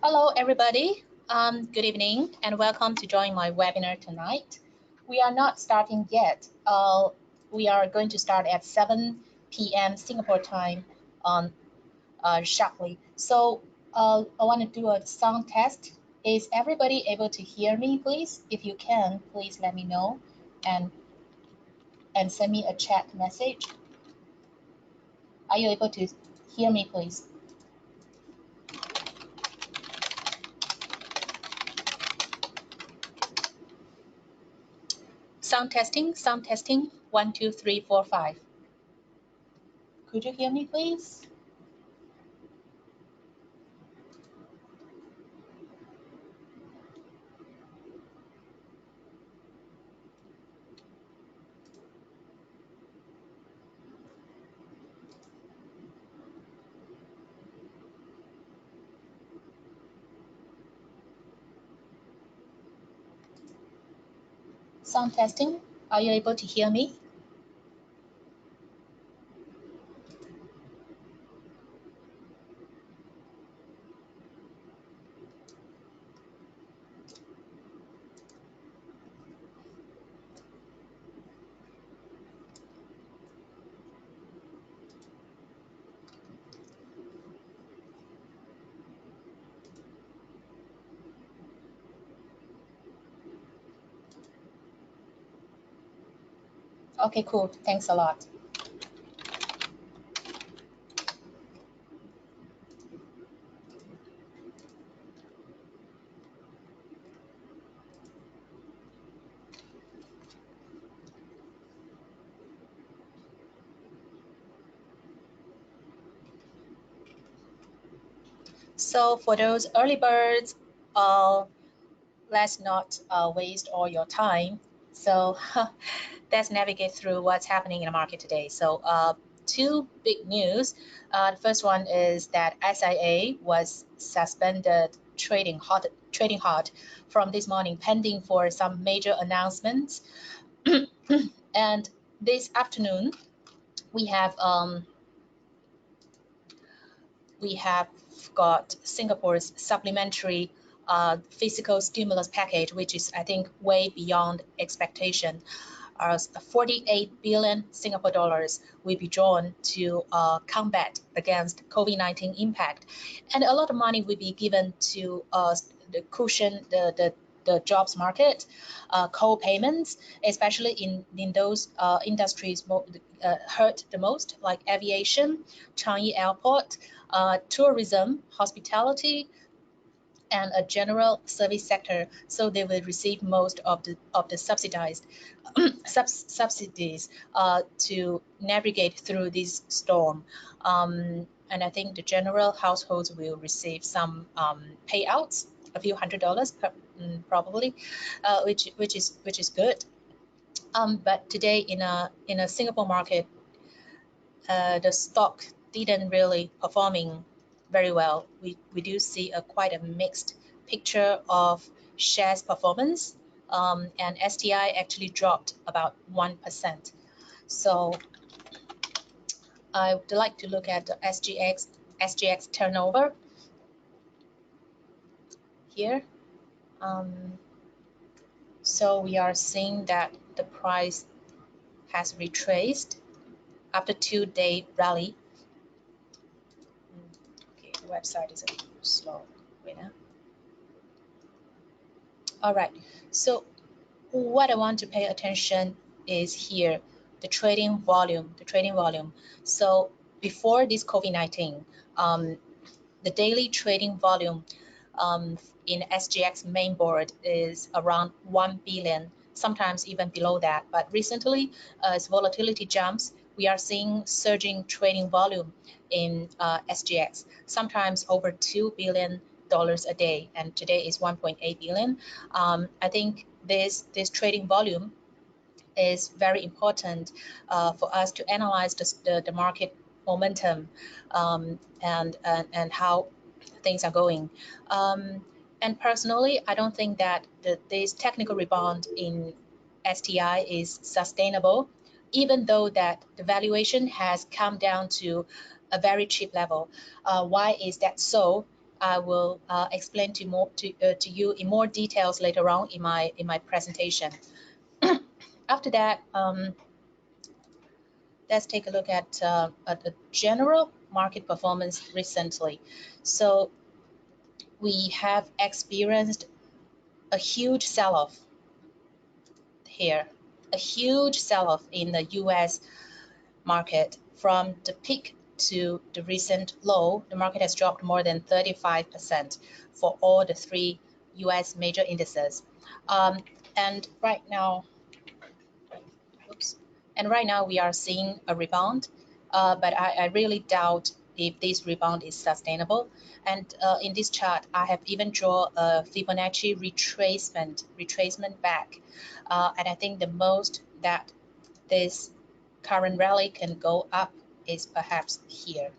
Hello, everybody. Good evening, and welcome to join my webinar tonight. We are not starting yet. We are going to start at 7 p.m. Singapore time sharply. So I want to do a sound test. Is everybody able to hear me, please? If you can, please let me know and send me a chat message. Are you able to hear me, please? Sound testing, 1, 2, 3, 4, 5. Could you hear me, please? Sound testing, are you able to hear me? Okay, cool. Thanks a lot. So for those early birds, let's not waste all your time. So let's navigate through what's happening in the market today. So two big news. The first one is that SIA was suspended trading hard from this morning, pending for some major announcements. And this afternoon, we have got Singapore's supplementary fiscal stimulus package, which is, I think, way beyond expectation. 48 billion Singapore dollars will be drawn to combat against COVID-19 impact, and a lot of money will be given to the cushion the jobs market, co-payments, especially in those industries hurt the most, like aviation, Changi Airport, tourism, hospitality, and a general service sector. So they will receive most of the subsidized subsidies to navigate through this storm. And I think the general households will receive some payouts, a few $100 probably, which is good. But today in a Singapore market, the stock didn't really performing very well. We do see quite a mixed picture of shares performance, and STI actually dropped about 1%. So I would like to look at the SGX turnover here. So we are seeing that the price has retraced after 2-day rally. Okay, the website is a little slow. Wait now. All right, so what I want to pay attention is here, the trading volume. So before this COVID-19, the daily trading volume in SGX main board is around 1 billion, sometimes even below that. But recently, as volatility jumps, we are seeing surging trading volume in SGX, sometimes over $2 billion a day, and today is 1.8 billion. I think this trading volume is very important for us to analyze the market momentum and how things are going. And personally, I don't think that this technical rebound in STI is sustainable, even though that the valuation has come down to a very cheap level. Why is that so? I will explain to you in more details later on in my presentation. After that, let's take a look at the general market performance recently. So we have experienced a huge sell-off here, a huge sell-off in the US market. From the peak to the recent low, the market has dropped more than 35% for all the 3 US major indices. And right now, we are seeing a rebound, but I really doubt if this rebound is sustainable. And in this chart, I have even drawn a Fibonacci retracement back. And I think the most that this current rally can go up is perhaps here,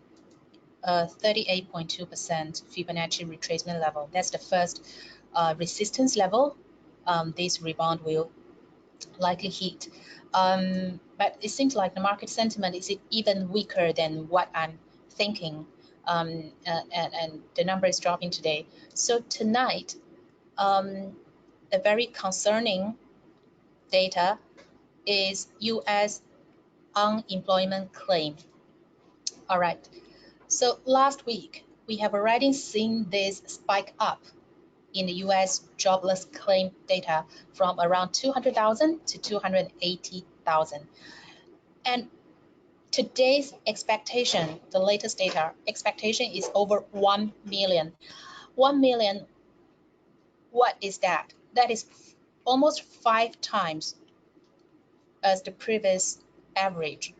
38.2% Fibonacci retracement level. That's the first resistance level this rebound will likely hit. But it seems like the market sentiment is even weaker than what I'm thinking, and the number is dropping today. So tonight, a very concerning data is US unemployment claim. All right, so last week we have already seen this spike up in the US jobless claim data from around 200,000 to 280,000. And today's expectation, the latest data, expectation is over 1 million. 1 million, what is that? That is almost 5 times as the previous average.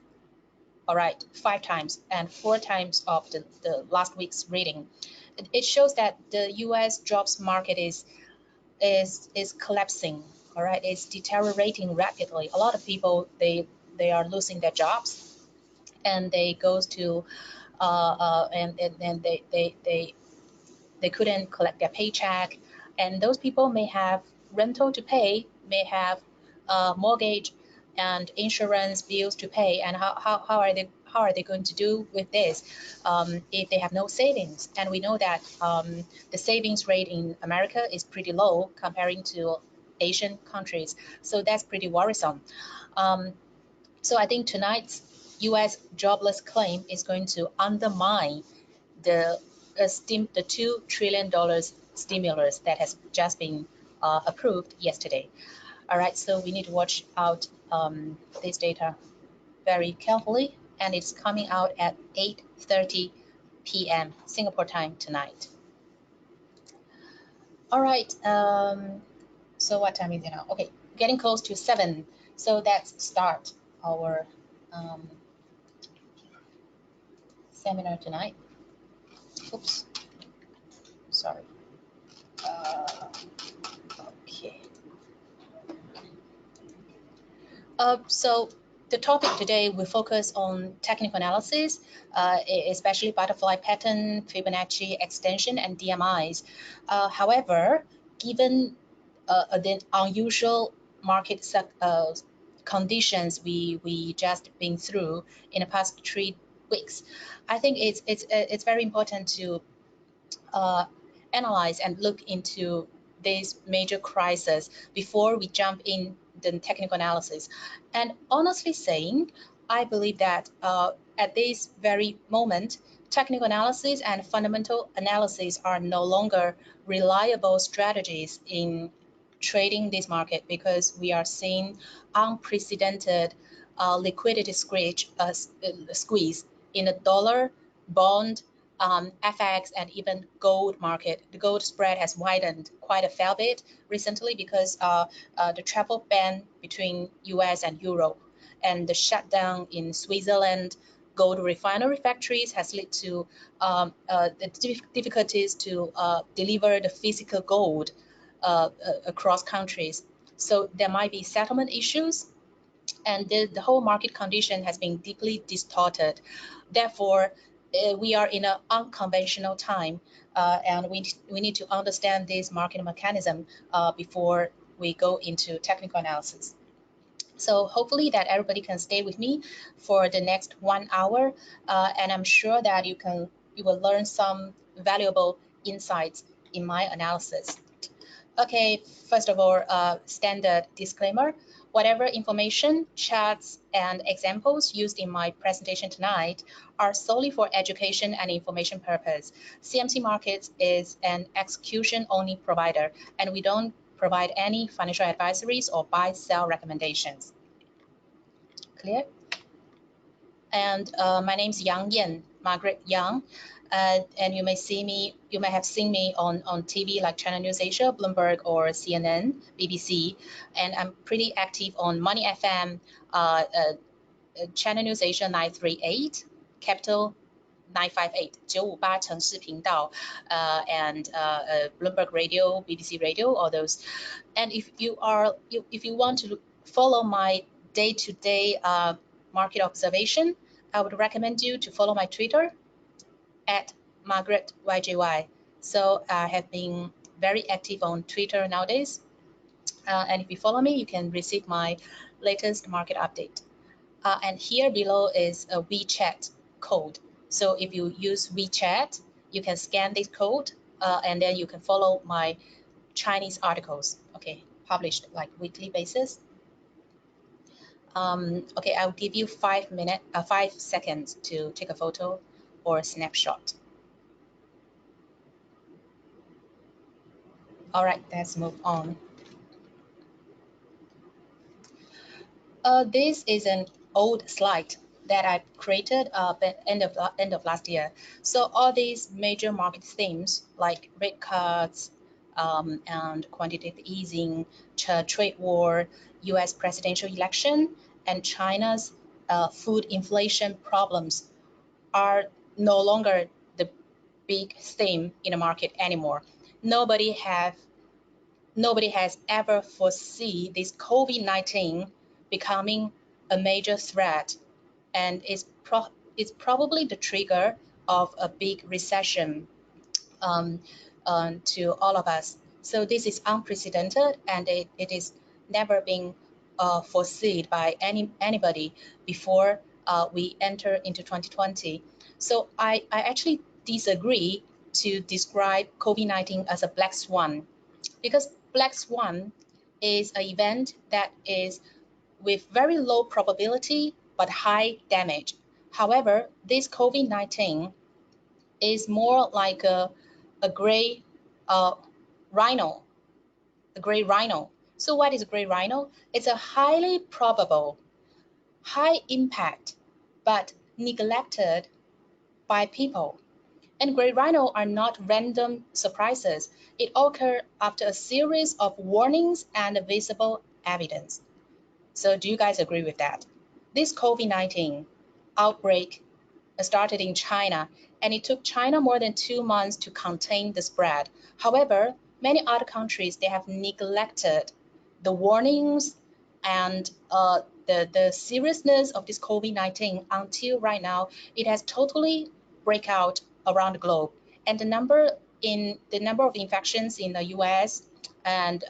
All right, 5 times and 4 times of the last week's reading. It shows that the US jobs market is collapsing. All right, it's deteriorating rapidly. A lot of people, they are losing their jobs, and they goes to and they couldn't collect their paycheck, and those people may have rental to pay, may have mortgage and insurance bills to pay, and how are they going to do with this if they have no savings? And we know that the savings rate in America is pretty low comparing to Asian countries, so that's pretty worrisome. So I think tonight's US jobless claim is going to undermine the $2 trillion stimulus that has just been approved yesterday. All right, so we need to watch out this data very carefully, and it's coming out at 8:30 p.m. Singapore time tonight. All right, so what time is it now? Okay, getting close to 7. So let's start our seminar tonight. Oops, sorry. Okay. So the topic today will focus on technical analysis, especially butterfly pattern, Fibonacci extension, and DMIs. However, given the unusual market conditions we just been through in the past 3 weeks, I think it's very important to analyze and look into this major crisis before we jump in the technical analysis. And honestly saying, I believe that at this very moment, technical analysis and fundamental analysis are no longer reliable strategies in trading this market, because we are seeing unprecedented liquidity squeeze in the dollar, bond, FX, and even gold market. The gold spread has widened quite a fair bit recently because the travel ban between US and Europe and the shutdown in Switzerland gold refinery factories has led to the difficulties to deliver the physical gold across countries. So there might be settlement issues, and the whole market condition has been deeply distorted. Therefore, we are in an unconventional time, and we need to understand this market mechanism before we go into technical analysis. So hopefully that everybody can stay with me for the next 1 hour, and I'm sure that you will learn some valuable insights in my analysis. Okay, first of all, standard disclaimer. Whatever information, charts, and examples used in my presentation tonight are solely for education and information purpose. CMC Markets is an execution-only provider, and we don't provide any financial advisories or buy-sell recommendations. Clear? And my name is Yang Yan, Margaret Yang. And you may have seen me on TV like China News Asia, Bloomberg, or CNN, BBC. And I'm pretty active on Money FM, China News Asia 938, Capital 958, 958城市频道, and Bloomberg Radio, BBC Radio, all those. And if you want to follow my day-to-day market observation, I would recommend you to follow my Twitter at Margaret YJY. So I have been very active on Twitter nowadays. And if you follow me, you can receive my latest market update. And here below is a WeChat code. So if you use WeChat, you can scan this code and then you can follow my Chinese articles, okay, published like weekly basis. Okay, I'll give you 5 seconds to take a photo or a snapshot. All right, let's move on. This is an old slide that I created end of last year. So all these major market themes like rate cuts and quantitative easing, trade war, US presidential election, and China's food inflation problems are no longer the big theme in the market anymore. Nobody has ever foreseen this COVID-19 becoming a major threat, and it's probably the trigger of a big recession to all of us. So this is unprecedented, and it is never been foreseen by anybody before we enter into 2020. So I actually disagree to describe COVID-19 as a black swan, because black swan is an event that is with very low probability but high damage. However, this COVID-19 is more like a gray rhino, a gray rhino. So what is a gray rhino? It's a highly probable, high impact, but neglected by people. And gray rhino are not random surprises. It occurs after a series of warnings and visible evidence. So do you guys agree with that? This COVID-19 outbreak started in China, and it took China more than 2 months to contain the spread. However, many other countries, they have neglected the warnings and the seriousness of this COVID-19 until right now. It has totally break out around the globe, and the number of infections in the US and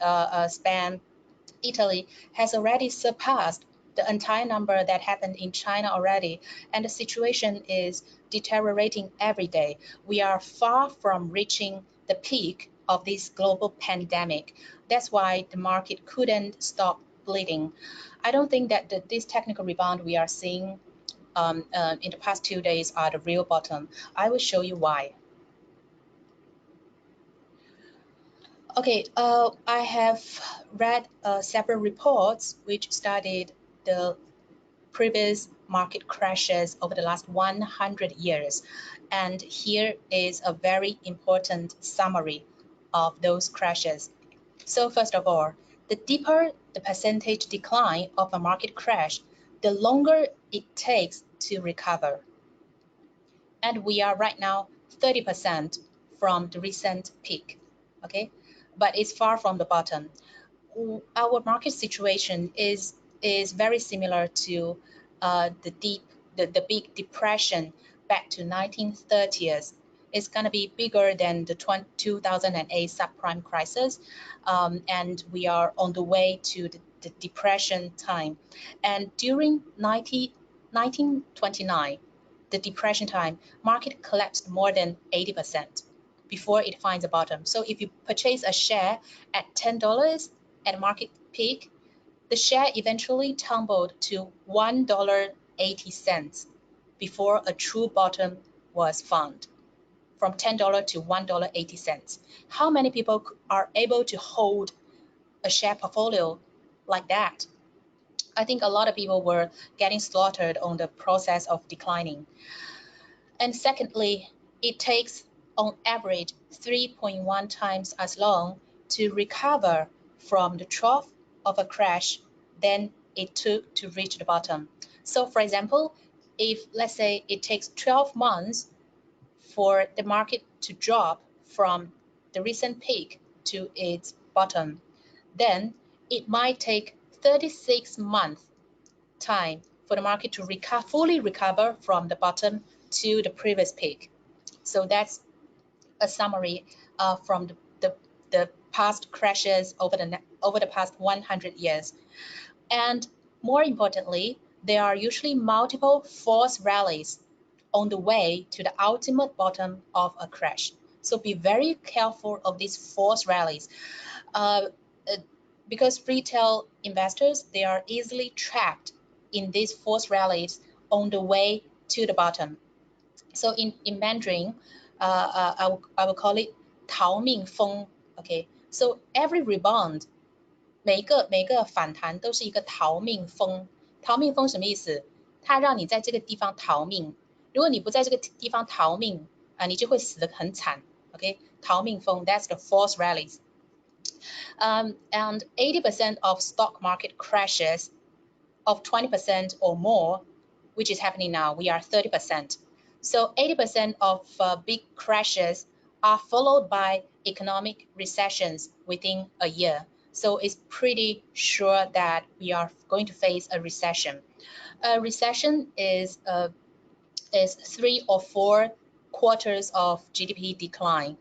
Spain, Italy has already surpassed the entire number that happened in China already, and the situation is deteriorating every day. We are far from reaching the peak of this global pandemic. That's why the market couldn't stop bleeding. I don't think that this technical rebound we are seeing in the past 2 days are the real bottom. I will show you why. Okay, I have read several reports which studied the previous market crashes over the last 100 years. And here is a very important summary of those crashes. So first of all, the deeper the percentage decline of a market crash, the longer it takes to recover. And we are right now 30% from the recent peak, okay? But it's far from the bottom. Our market situation is very similar to the big depression back to 1930s. It's going to be bigger than the 2008 subprime crisis, and we are on the way to the depression time. And during 1929, the depression time, market collapsed more than 80%. before it finds a bottom. So if you purchase a share at $10 at market peak, the share eventually tumbled to $1.80 before a true bottom was found, from $10 to $1.80. How many people are able to hold a share portfolio like that? I think a lot of people were getting slaughtered on the process of declining. And secondly, it takes on average 3.1 times as long to recover from the trough of a crash than it took to reach the bottom. So for example, if let's say it takes 12 months for the market to drop from the recent peak to its bottom, then it might take 36 months time for the market to fully recover from the bottom to the previous peak. So that's a summary from the past crashes over the past 100 years. And more importantly, there are usually multiple false rallies on the way to the ultimate bottom of a crash. So be very careful of these false rallies. Because retail investors, they are easily trapped in these false rallies on the way to the bottom. So in Mandarin, I will call it 逃命风. Okay, so every rebound, 每个反弹都是一个逃命风。逃命风什么意思？它让你在这个地方逃命。如果你不在这个地方逃命你就会死得很惨。Okay, 逃命风 that's the false rallies. And 80% of stock market crashes of 20% or more, which is happening now, we are 30%. So 80% of big crashes are followed by economic recessions within a year. So it's pretty sure that we are going to face a recession. A recession is 3 or 4 quarters of GDP decline.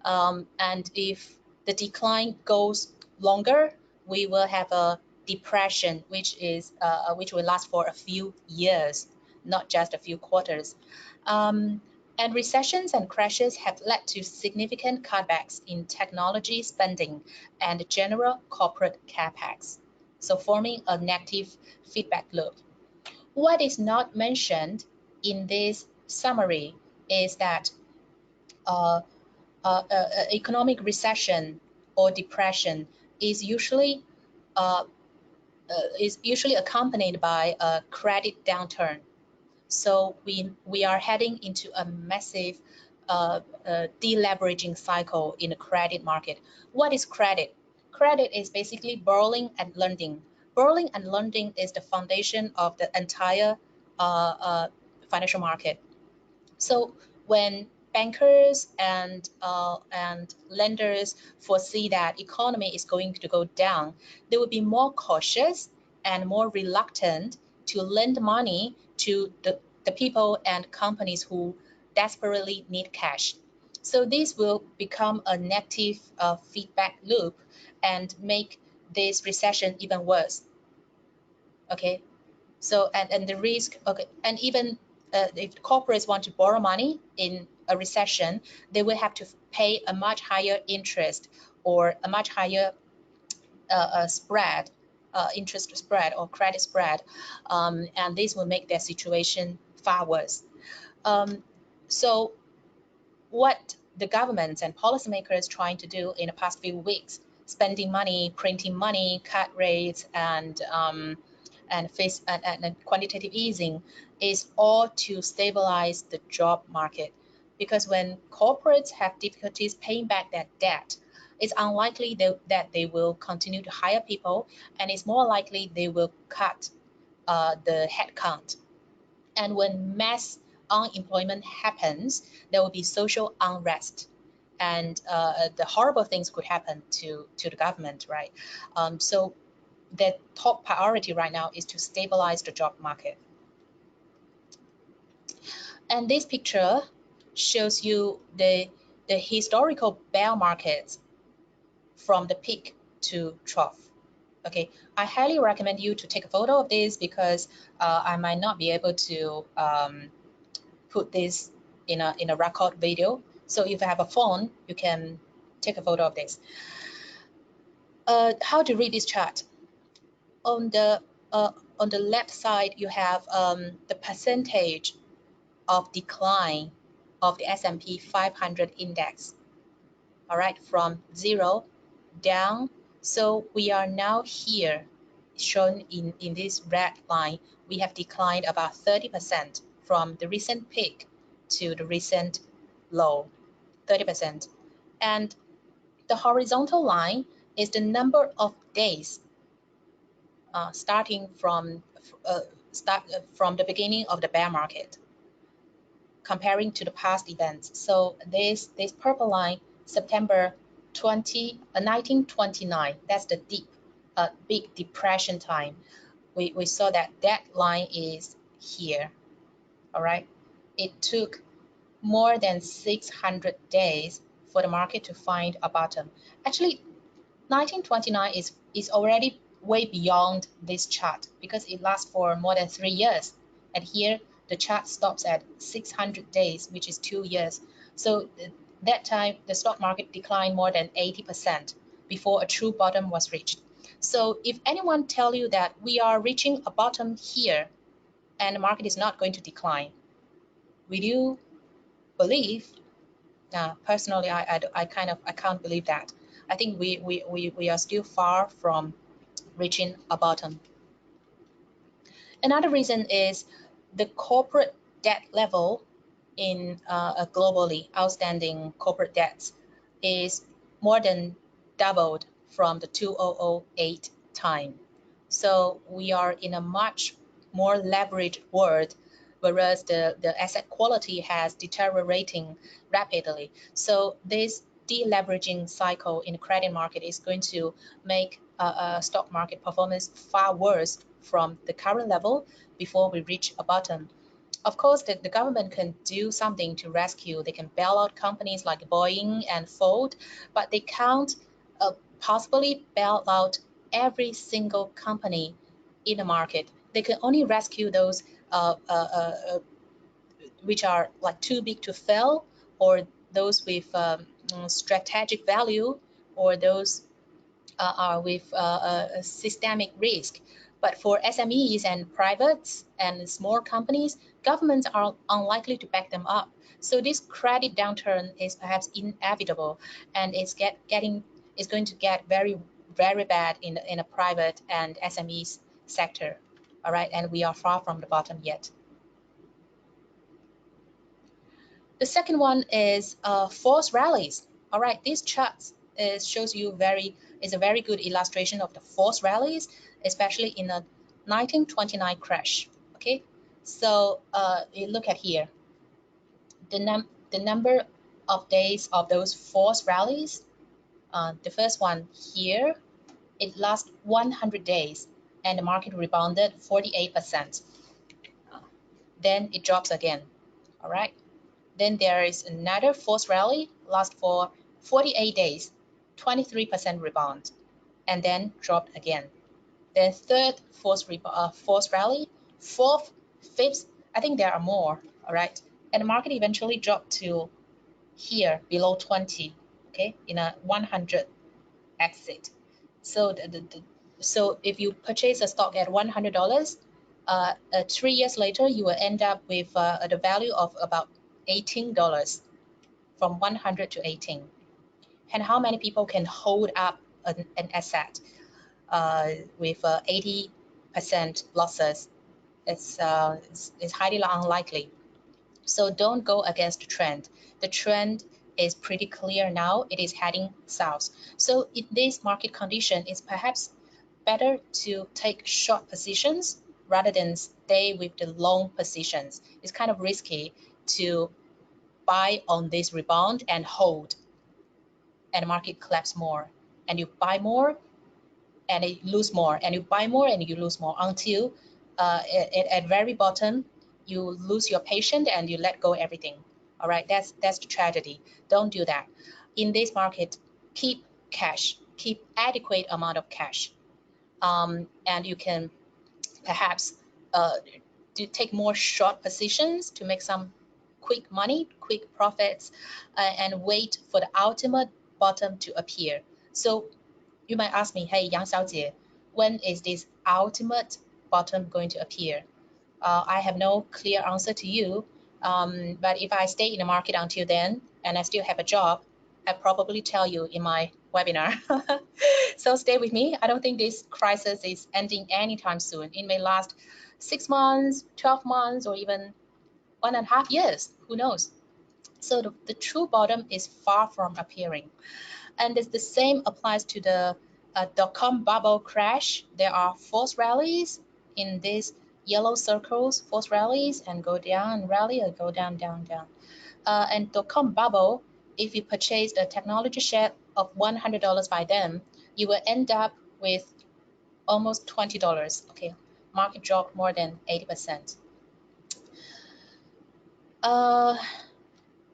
And if the decline goes longer, we will have a depression, which will last for a few years, not just a few quarters. And recessions and crashes have led to significant cutbacks in technology spending and general corporate capex, so forming a negative feedback loop. What is not mentioned in this summary is that economic recession or depression is usually accompanied by a credit downturn. So we are heading into a massive deleveraging cycle in the credit market. What is credit? Credit is basically borrowing and lending. Borrowing and lending is the foundation of the entire financial market. So when bankers and lenders foresee that economy is going to go down, they will be more cautious and more reluctant to lend money to the people and companies who desperately need cash. So this will become a negative feedback loop and make this recession even worse. Okay, so and the risk, okay, and even if corporates want to borrow money in a recession, they will have to pay a much higher interest or a much higher spread, interest spread or credit spread, and this will make their situation far worse. So what the governments and policymakers trying to do in the past few weeks, spending money, printing money, cut rates, and quantitative easing, is all to stabilize the job market. Because when corporates have difficulties paying back their debt, it's unlikely that they will continue to hire people, and it's more likely they will cut the headcount. And when mass unemployment happens, there will be social unrest, and the horrible things could happen to the government, right? So the top priority right now is to stabilize the job market. And this picture shows you the historical bear markets from the peak to trough. Okay, I highly recommend you to take a photo of this because I might not be able to put this in a record video. So if you have a phone, you can take a photo of this. How to read this chart? On the left side, you have the percentage of decline of the S&P 500 index. All right, from 0 down. So we are now here, shown in this red line. We have declined about 30% from the recent peak to the recent low, 30%. And the horizontal line is the number of days starting from the beginning of the bear market, comparing to the past events. So this purple line, September 1929, that's the big depression time. We saw that line is here. All right, it took more than 600 days for the market to find a bottom. Actually, 1929 is already way beyond this chart because it lasts for more than 3 years. And here the chart stops at 600 days, which is 2 years. So that time the stock market declined more than 80% before a true bottom was reached. So if anyone tell you that we are reaching a bottom here and the market is not going to decline, will you believe? Personally, I can't believe that. I think we are still far from reaching a bottom. Another reason is the corporate debt level in globally. Outstanding corporate debts is more than doubled from the 2008 time. So we are in a much more leveraged world, whereas the asset quality has deteriorating rapidly. So this deleveraging cycle in the credit market is going to make stock market performance far worse from the current level before we reach a bottom. Of course, the government can do something to rescue. They can bail out companies like Boeing and Ford, but they can't possibly bail out every single company in the market. They can only rescue those which are like too big to fail, or those with strategic value, or those are with systemic risk. But for SMEs and privates and small companies, governments are unlikely to back them up. So this credit downturn is perhaps inevitable, and it's going to get very, very bad in a private and SMEs sector. All right, and we are far from the bottom yet. The second one is false rallies. All right, this chart shows you is a very good illustration of the false rallies, especially in the 1929 crash. Okay, so you look at here, the number of days of those false rallies. The first one here, it lasts 100 days, and the market rebounded 48%. Then it drops again. All right. Then there is another false rally, lasts for 48 days, 23% rebound, and then dropped again. Then third false rally, fourth, fifth, I think there are more, all right? And the market eventually dropped to here, below 20, okay, in a 100 exit. So so if you purchase a stock at $100, 3 years later, you will end up with the value of about $18, from 100 to 18. And how many people can hold up an asset with 80% losses? It's highly unlikely. So don't go against the trend. The trend is pretty clear now. It is heading south. So in this market condition, it's perhaps better to take short positions rather than stay with the long positions. It's kind of risky to buy on this rebound and hold, and the market collapse more, and you buy more and you lose more, and you buy more and you lose more, until at very bottom you lose your patience and you let go everything. All right, that's the tragedy. Don't do that. In this market, keep cash, keep adequate amount of cash, and you can perhaps take more short positions to make some quick money, quick profits, and wait for the ultimate bottom to appear. So you might ask me, hey, Yang Xiaojie, when is this ultimate bottom going to appear? I have no clear answer to you, but if I stay in the market until then and I still have a job, I'll probably tell you in my webinar. So stay with me. I don't think this crisis is ending anytime soon. It may last 6 months, 12 months, or even 1.5 years. Who knows? So the true bottom is far from appearing. And the same applies to the dot-com bubble crash. There are false rallies in these yellow circles, false rallies, and go down, rally, or go down, down, down. And dot-com bubble, if you purchase a technology share of $100 by them, you will end up with almost $20. Okay, market dropped more than 80%.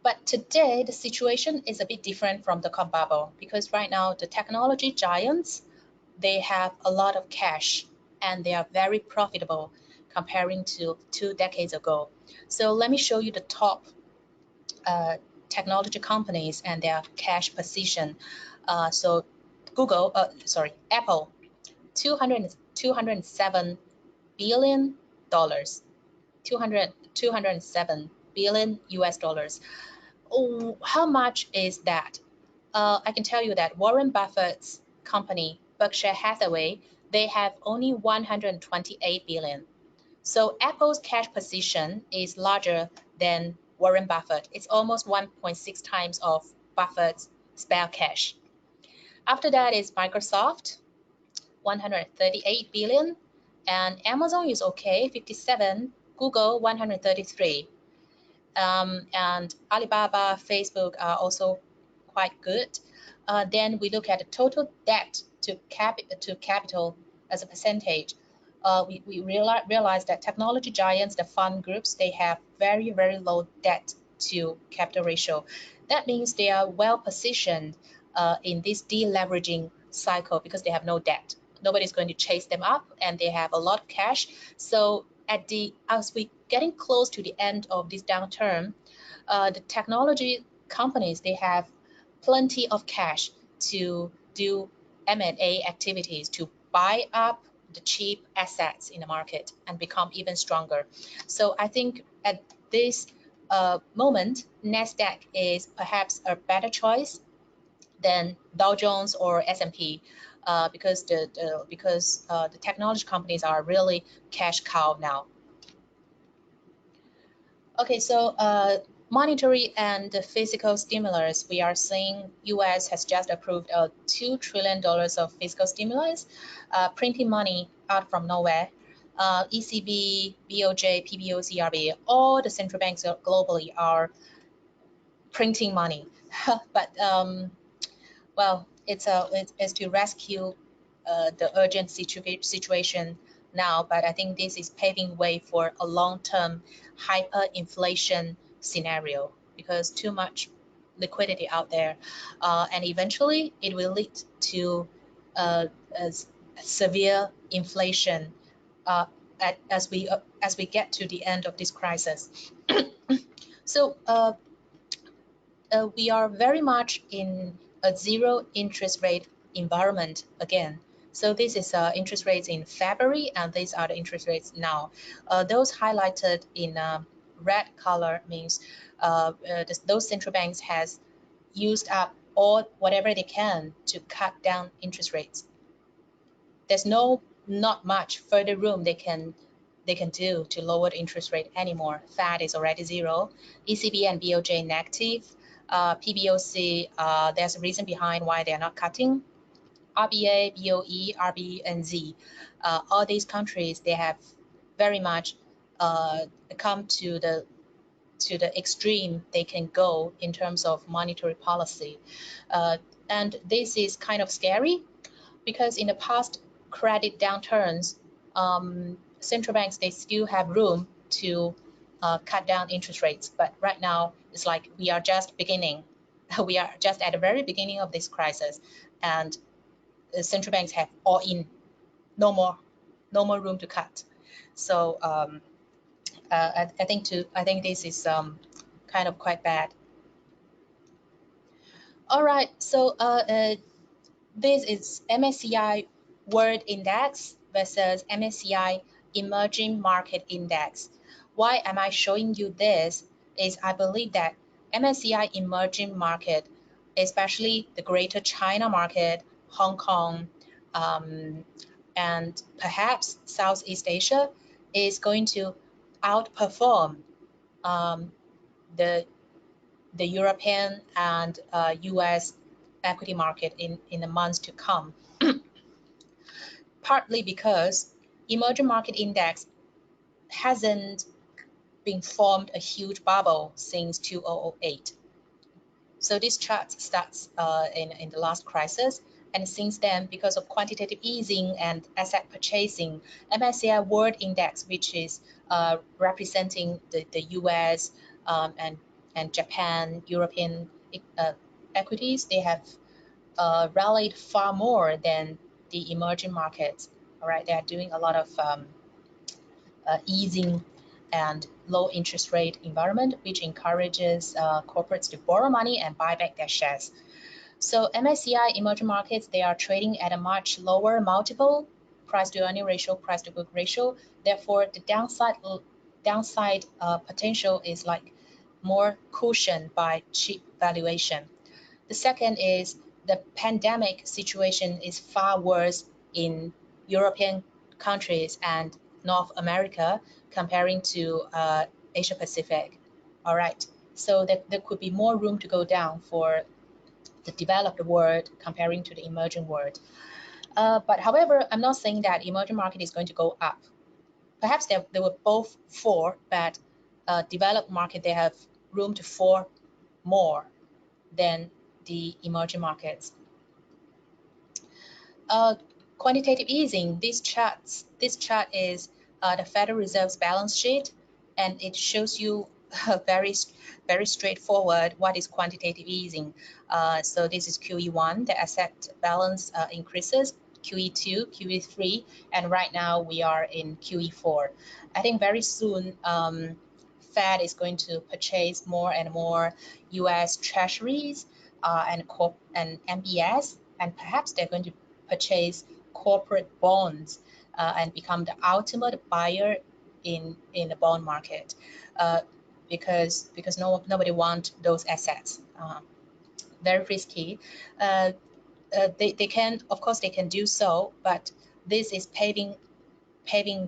But today, the situation is a bit different from the dot-com bubble because right now, the technology giants, they have a lot of cash and they are very profitable comparing to 2 decades ago. So let me show you the top technology companies and their cash position. So Apple, $207 billion, 207 billion US dollars. Oh, how much is that? I can tell you that Warren Buffett's company, Berkshire Hathaway, they have only 128 billion. So Apple's cash position is larger than Warren Buffett. It's almost 1.6 times of Buffett's spare cash. After that is Microsoft, 138 billion, and Amazon is okay, 57, Google, 133. And Alibaba, Facebook are also quite good. Then we look at the total debt to capital as a percentage. We realize that technology giants, the fund groups, they have very, very low debt to capital ratio. That means they are well positioned in this deleveraging cycle because they have no debt. Nobody's going to chase them up and they have a lot of cash. So as we getting close to the end of this downturn, the technology companies, they have plenty of cash to do M&A activities, to buy up the cheap assets in the market and become even stronger. So I think at this moment, NASDAQ is perhaps a better choice than Dow Jones or S&P because the technology companies are really cash cow now. Okay, so monetary and physical stimulus, we are seeing U.S. has just approved $2 trillion of fiscal stimulus, printing money out from nowhere. ECB, BOJ, PBOC, RBA, all the central banks globally are printing money. But well, it's to rescue the urgent situation now, but I think this is paving way for a long-term hyperinflation scenario because too much liquidity out there, and eventually it will lead to a severe inflation as we get to the end of this crisis. So we are very much in a zero interest rate environment again. So this is interest rates in February, and these are the interest rates now. Those highlighted in red color means those central banks has used up all whatever they can to cut down interest rates. There's not much further room they can do to lower the interest rate anymore. Fed is already zero, ECB and BOJ negative, PBOC, there's a reason behind why they are not cutting. RBA, BOE, RBNZ, all these countries, they have very much come to the extreme they can go in terms of monetary policy. And this is kind of scary because in the past credit downturns, central banks, they still have room to cut down interest rates. But right now, it's like we are just beginning. We are just at the very beginning of this crisis. And central banks have all in, no more room to cut. So I think this is kind of quite bad. All right, so this is MSCI World Index versus MSCI Emerging Market Index. Why am I showing you this? Is I believe that MSCI Emerging Market, especially the Greater China market, Hong Kong, and perhaps Southeast Asia, is going to outperform the European and US equity market in the months to come. Partly because emerging market index hasn't been formed a huge bubble since 2008. So this chart starts in the last crisis, and since then, because of quantitative easing and asset purchasing, MSCI World Index, which is representing the US and Japan, European equities, they have rallied far more than the emerging markets. All right, they are doing a lot of easing and low interest rate environment, which encourages corporates to borrow money and buy back their shares. So MSCI emerging markets, they are trading at a much lower multiple, price to earning ratio, price to book ratio. Therefore, the downside potential is like more cushioned by cheap valuation. The second is the pandemic situation is far worse in European countries and North America comparing to Asia Pacific. All right, so there could be more room to go down for the developed world comparing to the emerging world. But however, I'm not saying that emerging market is going to go up. Perhaps they will both fall, but developed market, they have room to fall more than the emerging markets. Quantitative easing, this chart is the Federal Reserve's balance sheet, and it shows you very straightforward what is quantitative easing. So this is QE1, the asset balance increases, QE2, QE3, and right now we are in QE4. I think very soon Fed is going to purchase more and more US treasuries and MBS, and perhaps they're going to purchase corporate bonds and become the ultimate buyer in the bond market because nobody wants those assets. Very risky. They can, of course, they can do so, but this is paving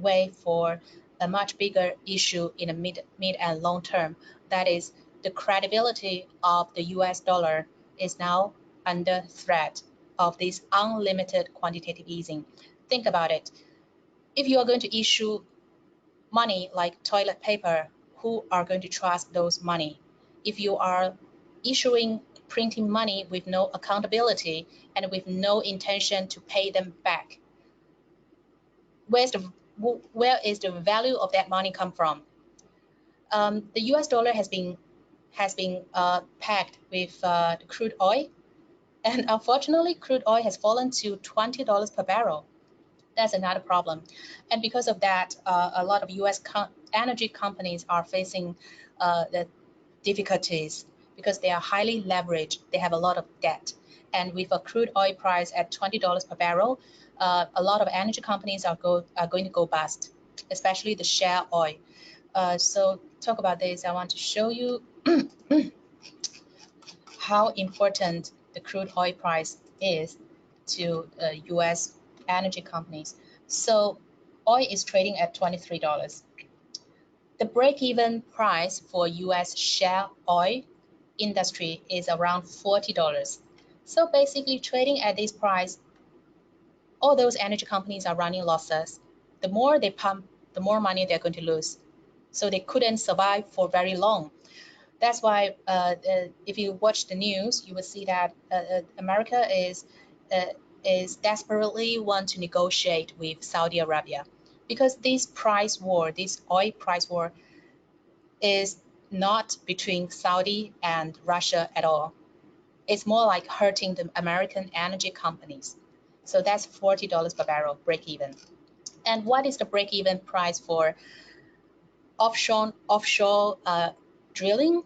way for a much bigger issue in the mid and long term. That is, the credibility of the US dollar is now under threat of this unlimited quantitative easing. Think about it. If you are going to issue money like toilet paper, who are going to trust those money? If you are printing money with no accountability and with no intention to pay them back, where is the value of that money come from? The US dollar has been pegged with the crude oil, and unfortunately, crude oil has fallen to $20 per barrel. That's another problem. And because of that, a lot of US energy companies are facing the difficulties because they are highly leveraged. They have a lot of debt. And with a crude oil price at $20 per barrel, a lot of energy companies are going to go bust, especially the shale oil. So talk about this, I want to show you how important the crude oil price is to US energy companies. So oil is trading at $23. The break-even price for US shale oil industry is around $40. So basically trading at this price, all those energy companies are running losses. The more they pump, the more money they're going to lose. So they couldn't survive for very long. That's why if you watch the news, you will see that America is desperately want to negotiate with Saudi Arabia, because this oil price war is not between Saudi and Russia at all. It's more like hurting the American energy companies. So that's $40 per barrel break even. And what is the break even price for offshore drilling?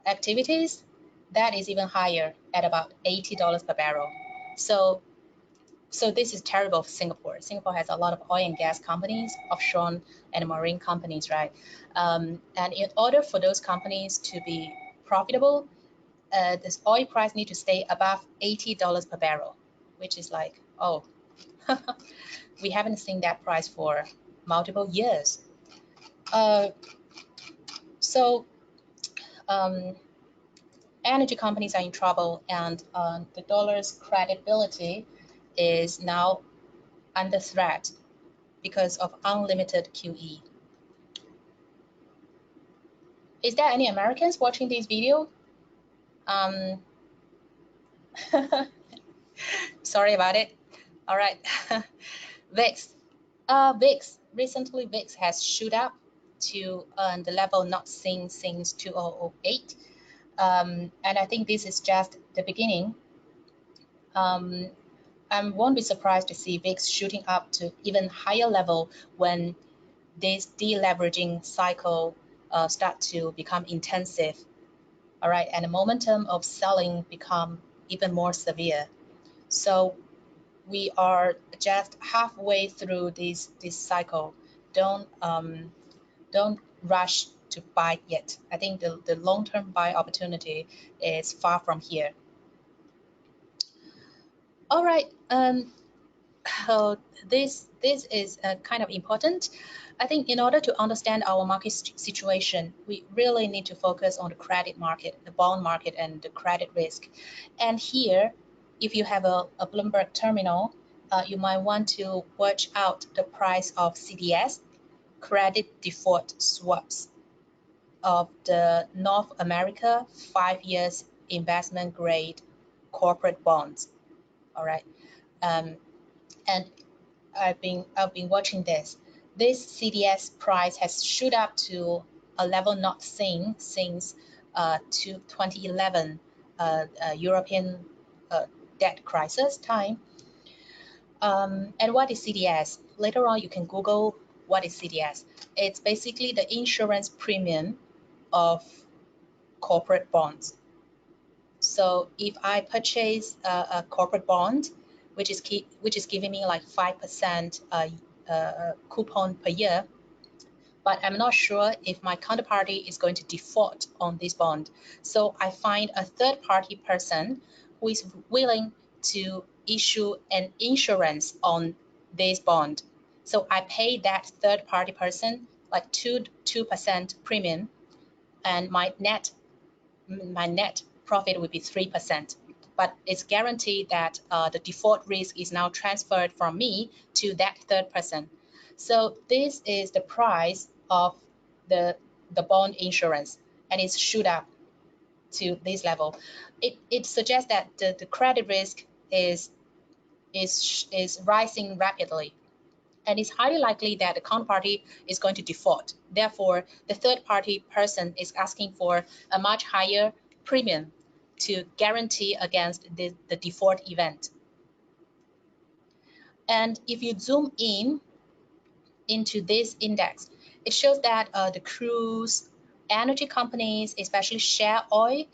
activities, that is even higher at about $80 per barrel. So this is terrible for Singapore. Singapore has a lot of oil and gas companies, offshore and marine companies, right? And in order for those companies to be profitable, this oil price need to stay above $80 per barrel, which is like, oh, we haven't seen that price for multiple years. Energy companies are in trouble, and the dollar's credibility is now under threat because of unlimited QE. Is there any Americans watching this video? Sorry about it. All right. VIX. Recently VIX has shoot up to the level not seen since 2008. And I think this is just the beginning. I won't be surprised to see VIX shooting up to even higher level when this deleveraging cycle start to become intensive. All right, and the momentum of selling become even more severe. So we are just halfway through this cycle. Don't rush to buy yet. I think the long-term buy opportunity is far from here. All right, this is kind of important. I think in order to understand our market situation, we really need to focus on the credit market, the bond market, and the credit risk. And here, if you have a Bloomberg terminal, you might want to watch out the price of CDS, credit default swaps, of the North America 5 years investment grade corporate bonds. All right, and I've been watching this. This CDS price has shoot up to a level not seen since 2011 European debt crisis time. And what is CDS? Later on, you can Google what is CDS. It's basically the insurance premium of corporate bonds. So if I purchase a corporate bond, which is giving me like 5% coupon per year, but I'm not sure if my counterparty is going to default on this bond. So I find a third-party person who is willing to issue an insurance on this bond. So I pay that third-party person like 2% premium, and my net profit will be 3%. But it's guaranteed that the default risk is now transferred from me to that third person. So this is the price of the bond insurance, and it's shoot up to this level. It suggests that the credit risk is rising rapidly, and it's highly likely that the counterparty is going to default. Therefore, the third party person is asking for a much higher premium to guarantee against the default event. And if you zoom into this index, it shows that the cruise, energy companies, especially shale oil,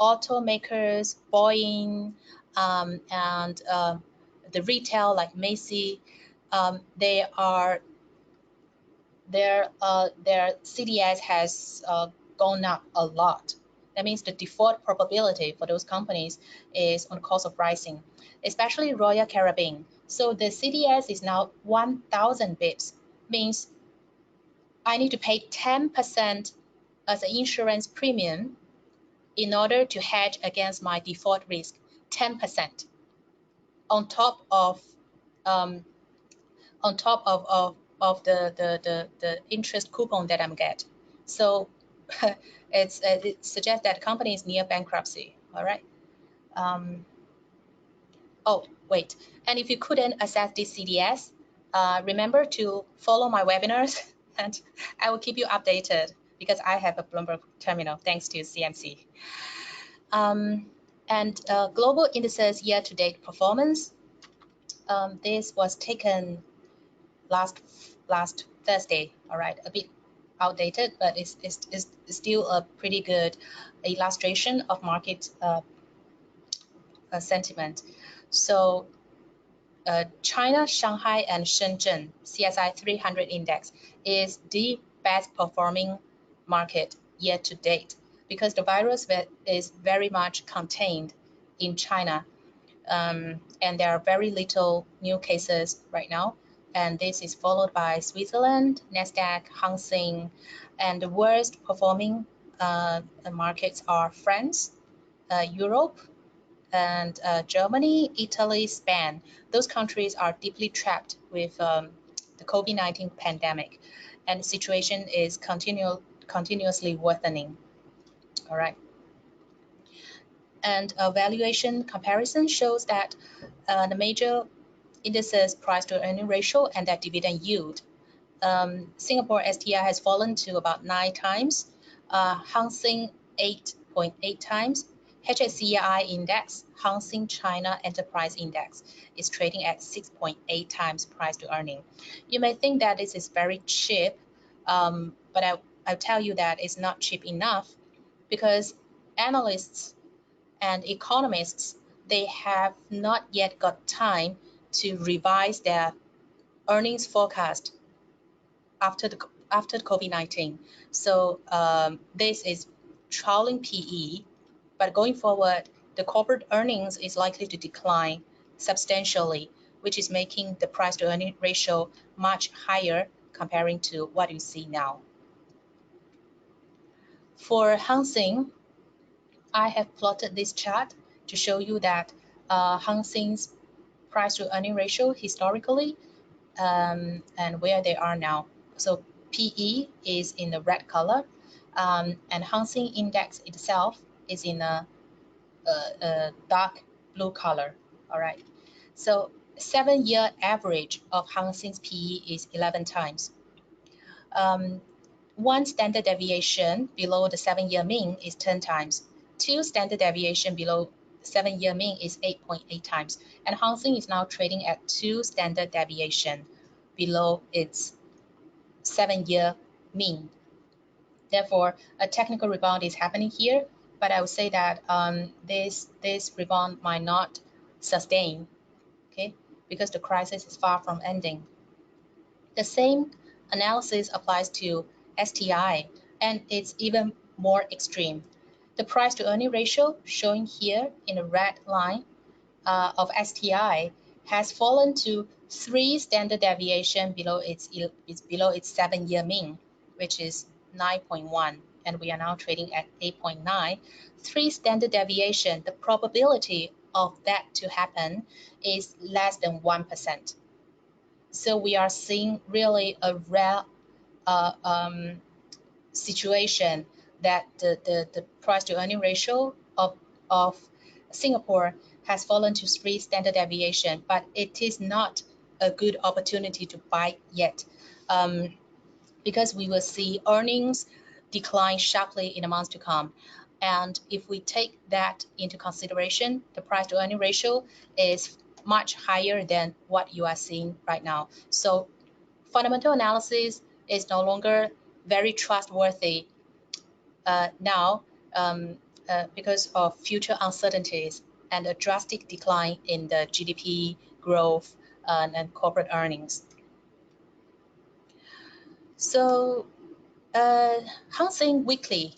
automakers, Boeing, and the retail like Macy, their CDS has gone up a lot. That means the default probability for those companies is on the course of rising, especially Royal Caribbean. So the CDS is now 1,000 bips, means I need to pay 10% as an insurance premium in order to hedge against my default risk, 10% on top of the interest coupon that I'm get. So it suggests that the company is near bankruptcy. All right. Oh, wait. And if you couldn't access this CDS, remember to follow my webinars, and I will keep you updated because I have a Bloomberg terminal thanks to CMC. And global indices year-to-date performance. This was taken last Thursday. All right, a bit outdated, but it's still a pretty good illustration of market sentiment. So China, Shanghai, and Shenzhen CSI 300 index is the best performing market year to date because the virus is very much contained in China, and there are very little new cases right now. And this is followed by Switzerland, Nasdaq, Hang Seng, and the worst performing markets are France, Europe, and Germany, Italy, Spain. Those countries are deeply trapped with the COVID-19 pandemic, and the situation is continuously worsening. All right. And a valuation comparison shows that the major indices price to earning ratio and that dividend yield. Singapore STI has fallen to about 9 times, Hang Seng 8.8 times, HSCI index, Hang Seng China Enterprise Index is trading at 6.8 times price to earning. You may think that this is very cheap, but I'll tell you that it's not cheap enough because analysts and economists, they have not yet got time to revise their earnings forecast after the COVID-19. So this is trailing PE, but going forward, the corporate earnings is likely to decline substantially, which is making the price to earning ratio much higher comparing to what you see now. For Hang Seng, I have plotted this chart to show you that Hang Seng's price to earning ratio historically and where they are now. So PE is in the red color, and Hang Seng index itself is in a dark blue color. All right. So 7-year average of Hang Seng's PE is 11 times. One standard deviation below the 7-year mean is 10 times. 2 standard deviation below 7-year mean is 8.8 times. And Hang Seng is now trading at 2 standard deviation below its 7-year mean. Therefore, a technical rebound is happening here, but I would say that this rebound might not sustain, okay, because the crisis is far from ending. The same analysis applies to STI, and it's even more extreme. The price to earning ratio showing here in the red line of STI has fallen to 3 standard deviation below its 7-year mean, which is 9.1, and we are now trading at 8.9. 3 standard deviation, the probability of that to happen is less than 1%. So we are seeing really a rare situation that the price to earning ratio of Singapore has fallen to 3 standard deviation, but it is not a good opportunity to buy yet, because we will see earnings decline sharply in the months to come. And if we take that into consideration, the price to earning ratio is much higher than what you are seeing right now. So fundamental analysis is no longer very trustworthy now because of future uncertainties and a drastic decline in the GDP growth and corporate earnings. So Hang Seng weekly,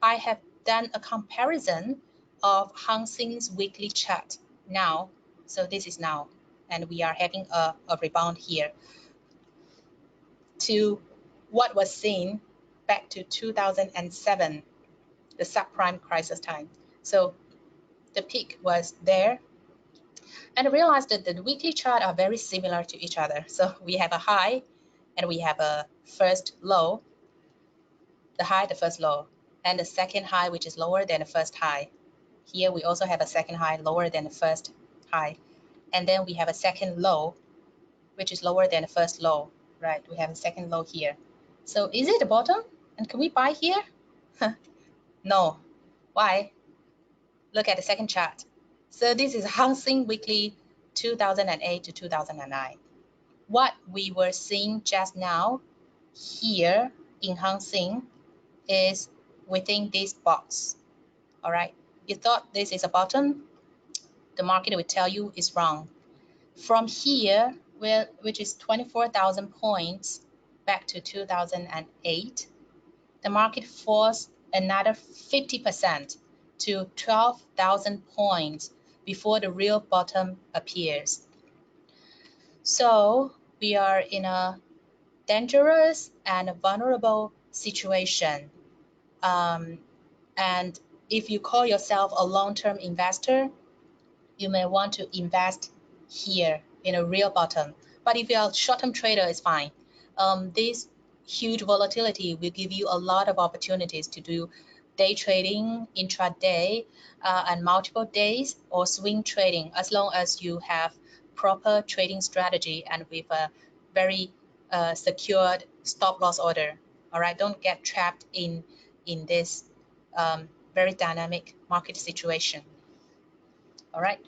I have done a comparison of Hang Seng's weekly chart now. So this is now, and we are having a rebound here to what was seen back to 2007, the subprime crisis time. So the peak was there, and I realized that the weekly chart are very similar to each other. So we have a high, and we have a first low, the high, the first low, and the second high, which is lower than the first high. Here we also have a second high lower than the first high, and then we have a second low, which is lower than the first low, right? We have a second low here. So is it the bottom? And can we buy here? No. Why? Look at the second chart. So this is Hang Seng weekly 2008 to 2009. What we were seeing just now here in Hang Seng is within this box. All right, you thought this is a bottom, the market will tell you is wrong. From here, which is 24,000 points back to 2008, the market falls another 50% to 12,000 points before the real bottom appears. So we are in a dangerous and vulnerable situation. And if you call yourself a long-term investor, you may want to invest here in a real bottom. But if you're a short-term trader, it's fine. This huge volatility will give you a lot of opportunities to do day trading, intraday, and multiple days, or swing trading, as long as you have proper trading strategy and with a very secured stop loss order. All right, don't get trapped in this very dynamic market situation. All right.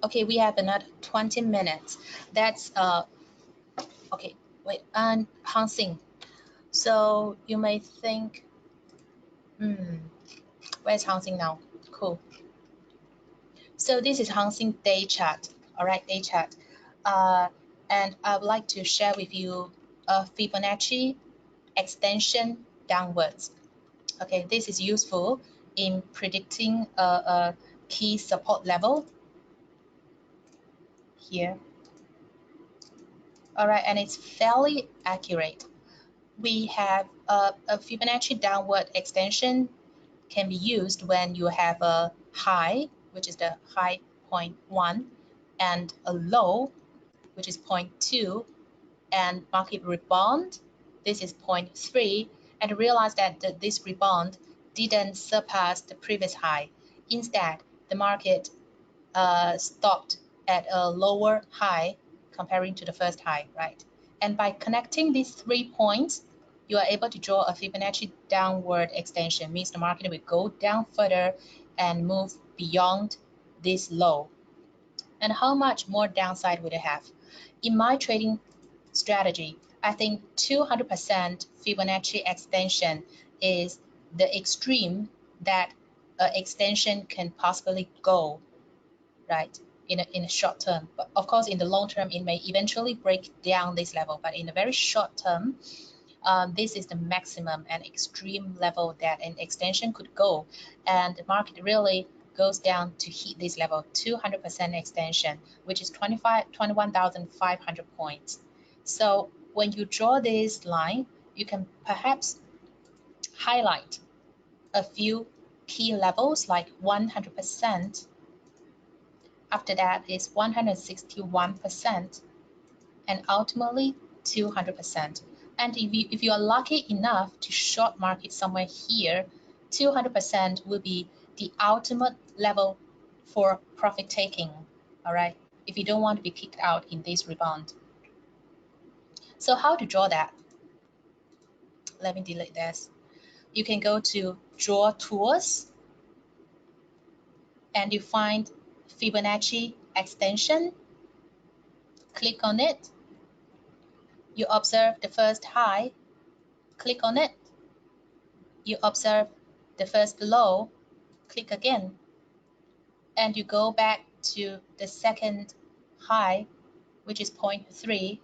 Okay, we have another 20 minutes. That's okay. Wait, and Hang Seng. So you may think, where's Hang Seng now? Cool. So this is Hang Seng day chart. All right, day chart. And I would like to share with you a Fibonacci extension downwards. Okay, this is useful in predicting a key support level here. All right, and it's fairly accurate. We have a Fibonacci downward extension can be used when you have a high, which is the high 0.1, and a low, which is 0.2, and market rebound, this is 0.3, and realize that this rebound didn't surpass the previous high. Instead, the market stopped at a lower high comparing to the first high, right? And by connecting these 3 points, you are able to draw a Fibonacci downward extension, means the market will go down further and move beyond this low. And how much more downside would it have? In my trading strategy, I think 200% Fibonacci extension is the extreme that extension can possibly go, right? In a short term. But of course, in the long term, it may eventually break down this level. But in a very short term, this is the maximum and extreme level that an extension could go. And the market really goes down to hit this level, 200% extension, which is 21,500 points. So when you draw this line, you can perhaps highlight a few key levels like 100%. After that is 161%, and ultimately 200%. And if you are lucky enough to short market somewhere here, 200% will be the ultimate level for profit taking. All right, if you don't want to be kicked out in this rebound. So how to draw that? Let me delete this. You can go to Draw Tools, and you find Fibonacci extension. Click on it. You observe the first high. Click on it. You observe the first low. Click again. And you go back to the second high, which is 0.3,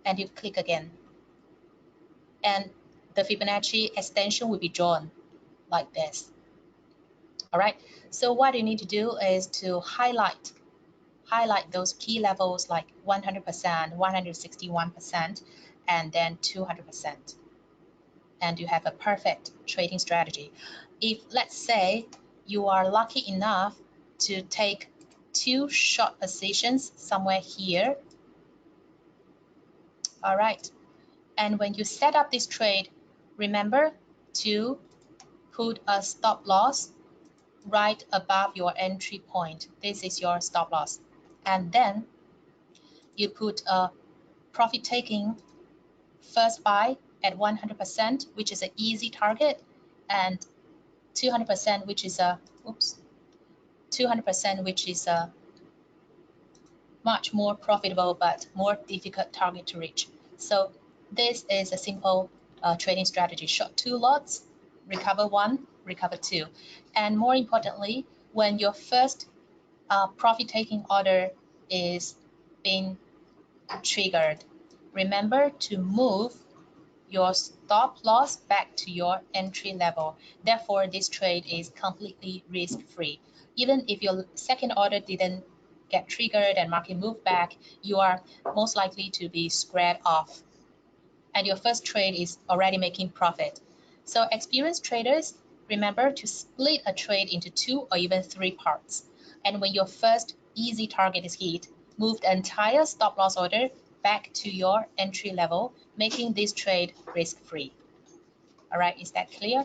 and you click again. And the Fibonacci extension will be drawn like this. All right, so what you need to do is to highlight those key levels like 100%, 161%, and then 200%. And you have a perfect trading strategy. If, let's say, you are lucky enough to take 2 short positions somewhere here, all right, and when you set up this trade, remember to put a stop loss right above your entry point. This is your stop loss. And then you put a profit taking first buy at 100%, which is an easy target, and 200%, which is a 200%, which is a much more profitable but more difficult target to reach. So this is a simple trading strategy. Short 2 lots, recover 1, recover 2. And more importantly, when your first profit-taking order is being triggered, remember to move your stop loss back to your entry level. Therefore, this trade is completely risk-free. Even if your second order didn't get triggered and market move back, you are most likely to be squared off. And your first trade is already making profit. So experienced traders, remember to split a trade into 2 or even 3 parts. And when your first easy target is hit, move the entire stop loss order back to your entry level, making this trade risk-free. All right, is that clear?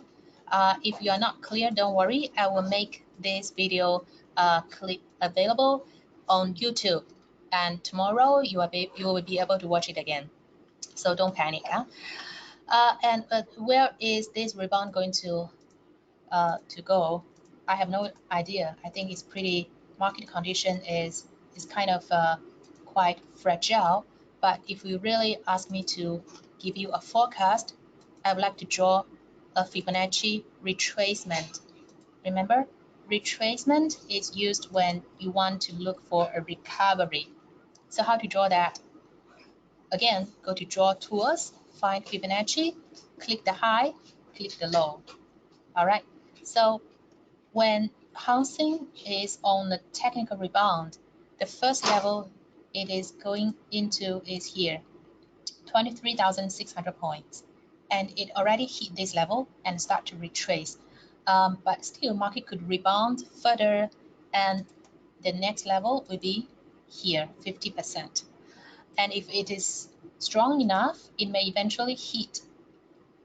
If you are not clear, don't worry. I will make this video clip available on YouTube, and tomorrow you will be able to watch it again. So don't panic. And where is this rebound going to go? I have no idea. I think it's pretty. Market condition is kind of quite fragile. But if you really ask me to give you a forecast, I would like to draw a Fibonacci retracement. Remember, retracement is used when you want to look for a recovery. So how to draw that? Again, go to Draw Tools, find Fibonacci, click the high, click the low. All right. So when Hang Seng is on the technical rebound, the first level it is going into is here, 23,600 points, and it already hit this level and start to retrace. But still, market could rebound further, and the next level will be here, 50%. And if it is strong enough, it may eventually hit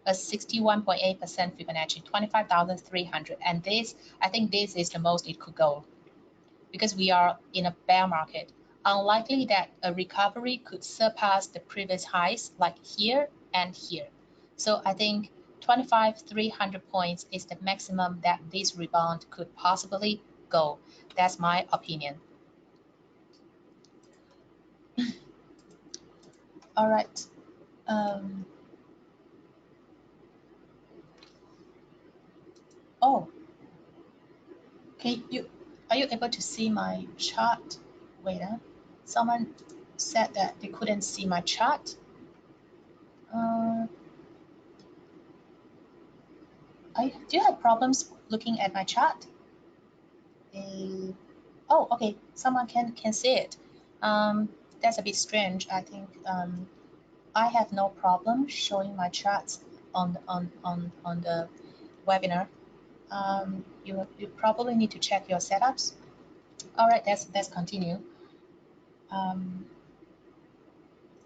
a 61.8% Fibonacci, 25,300. And this, I think this is the most it could go, because we are in a bear market. Unlikely that a recovery could surpass the previous highs like here and here. So I think 25,300 points is the maximum that this rebound could possibly go. That's my opinion. All right. Oh, are you able to see my chart? Wait, someone said that they couldn't see my chart. Do you have problems looking at my chart? Oh, okay, someone can see it. That's a bit strange. I think I have no problem showing my charts on the webinar. You probably need to check your setups. All right, let's continue.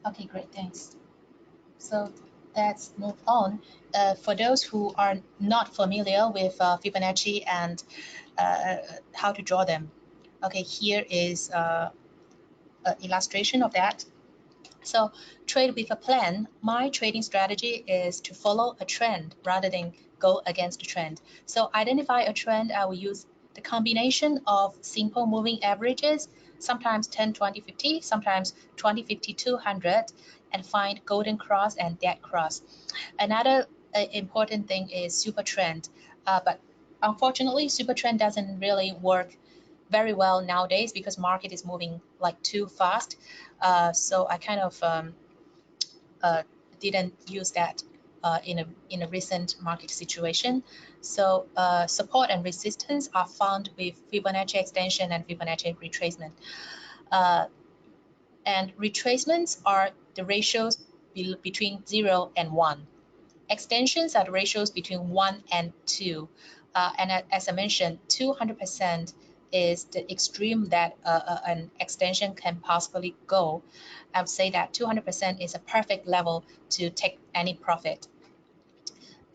Okay, great, thanks. So let's move on. For those who are not familiar with Fibonacci and how to draw them, okay, here is an illustration of that. So trade with a plan. My trading strategy is to follow a trend rather than go against the trend. So identify a trend, I will use the combination of simple moving averages, sometimes 10, 20, 50, sometimes 20, 50, 200, and find golden cross and dead cross. Another important thing is super trend, but unfortunately super trend doesn't really work very well nowadays because market is moving like too fast. So I kind of didn't use that in a recent market situation. So support and resistance are found with Fibonacci extension and Fibonacci retracement. And retracements are the ratios between 0 and 1. Extensions are the ratios between 1 and 2. And as I mentioned, 200% is the extreme that an extension can possibly go. I would say that 200% is a perfect level to take any profit.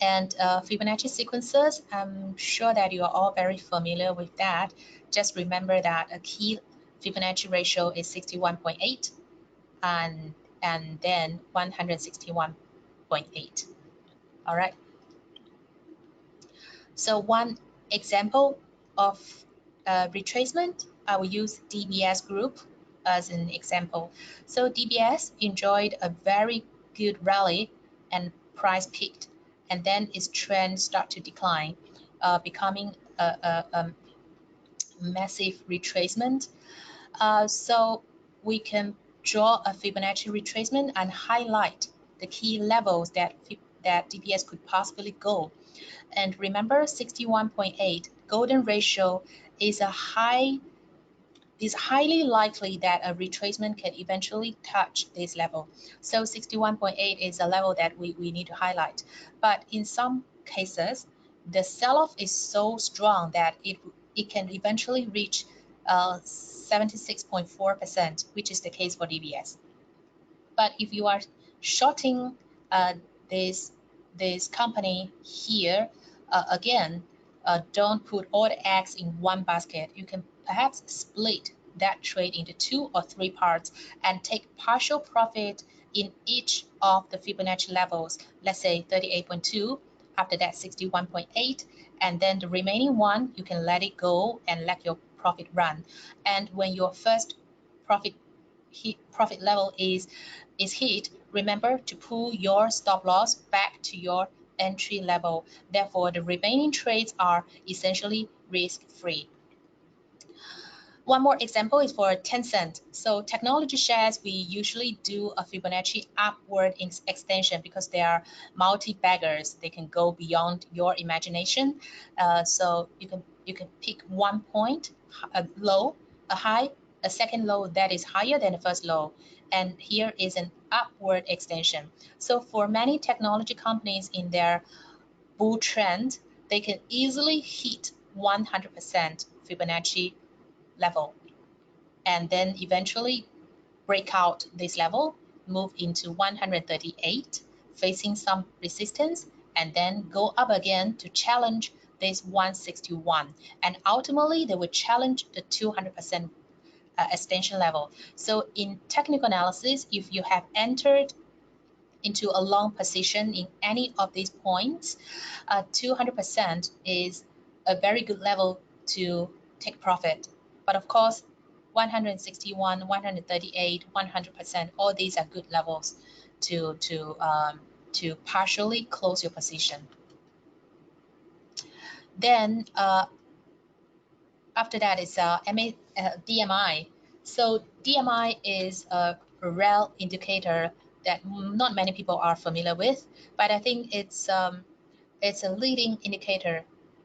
And Fibonacci sequences, I'm sure that you are all very familiar with that. Just remember that a key Fibonacci ratio is 61.8 and then 161.8. All right. So one example of retracement, I will use DBS group. as an example. So DBS enjoyed a very good rally and price peaked, and then its trend start to decline, becoming a massive retracement. So we can draw a Fibonacci retracement and highlight the key levels that DBS could possibly go. And remember, 61.8 golden ratio is highly likely that a retracement can eventually touch this level. So 61.8 is a level that we need to highlight. But in some cases, the sell-off is so strong that it can eventually reach 76.4%, which is the case for DBS. But if you are shorting this company here, again, don't put all the eggs in one basket. You can perhaps split that trade into 2 or 3 parts and take partial profit in each of the Fibonacci levels. Let's say 38.2, after that 61.8, and then the remaining one, you can let it go and let your profit run. And when your first profit level is hit, remember to pull your stop loss back to your entry level. Therefore, the remaining trades are essentially risk-free. One more example is for Tencent. So technology shares, we usually do a Fibonacci upward extension because they are multi-baggers. They can go beyond your imagination. So you can pick one point, a low, a high, a second low that is higher than the first low. And here is an upward extension. So for many technology companies in their bull trend, they can easily hit 100% Fibonacci level and then eventually break out this level, move into 138, facing some resistance, and then go up again to challenge this 161. And ultimately, they will challenge the 200% extension level. So in technical analysis, if you have entered into a long position in any of these points, 200% is a very good level to take profit. But of course, 161, 138, 100%, all these are good levels to partially close your position. Then after that is DMI. So DMI is a rare indicator that not many people are familiar with, but I think it's a leading indicator.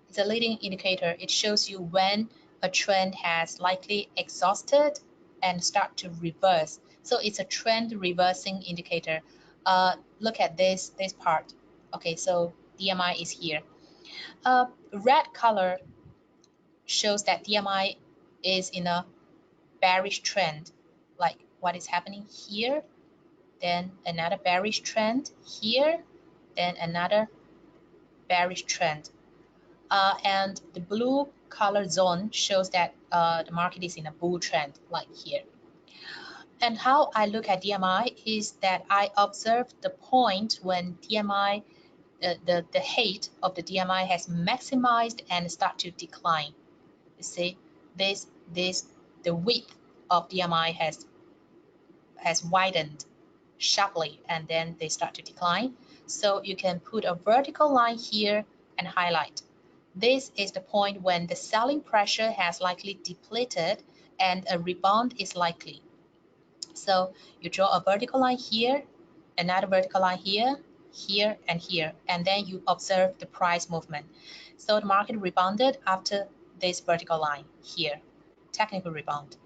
It's a leading indicator. It shows you when a trend has likely exhausted and start to reverse. So it's a trend reversing indicator. Look at this part. Okay, so DMI is here. Red color shows that DMI is in a bearish trend, like what is happening here, then another bearish trend here, then another bearish trend. And the blue color zone shows that the market is in a bull trend, like here. And how I look at DMI is that I observe the point when DMI, the height of the DMI has maximized and start to decline. You see, the width of DMI has widened sharply, and then they start to decline. So you can put a vertical line here and highlight. This is the point when the selling pressure has likely depleted and a rebound is likely. So you draw a vertical line here, another vertical line here, here, and here, and then you observe the price movement. So the market rebounded after this vertical line here, technical rebound.